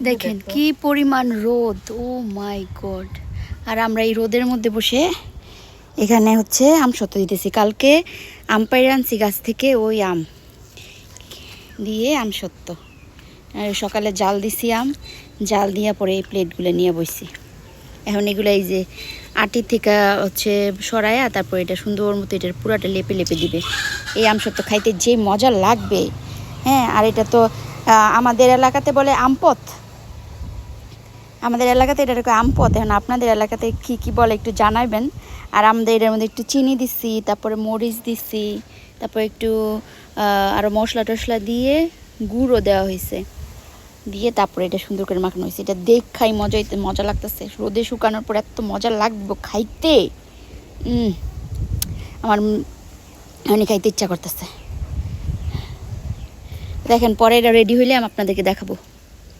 দেখেন কি পরিমাণ রোদ, ও মাই গড। আর আমরা এই রোদের মধ্যে বসে এখানে হচ্ছে আম সত্ত্ব দিতেছি। কালকে আম পাইরে আনছি গাছ থেকে, ওই আম দিয়ে আম সত্ত্ব। আর সকালে জাল দিছি আম, জাল দিয়া পরে এই প্লেটগুলো নিয়ে বসছি। এখন এগুলো এই যে আটি থেকে হচ্ছে সরাইয়া তারপর এটা সুন্দর মতো এটার পুরাটা লেপে লেপে দিবে। এই আম সত্ত্ব খাইতে যে মজা লাগবে, হ্যাঁ। আর এটা তো আমাদের এলাকাতে বলে আমপথ, আমাদের এলাকাতে এটা আমপথ। এখন আপনাদের এলাকাতে কি কি বলে একটু জানাবেন। আর আমাদের এটার মধ্যে একটু চিনি দিচ্ছি, তারপরে মরিচ দিচ্ছি, তারপরে একটু আরও মশলা টশলা দিয়ে গুঁড়ো দেওয়া হয়েছে, দিয়ে তারপরে এটা সুন্দর করে মাখানো হয়েছে। এটা দেখাই মজা লাগতেছে। রোদে শুকানোর পর এত মজা লাগবে খাইতে, আমার এমনি খাইতে ইচ্ছা করতেছে। দেখেন পরে এটা রেডি হইলে আমি আপনাদেরকে দেখাবো।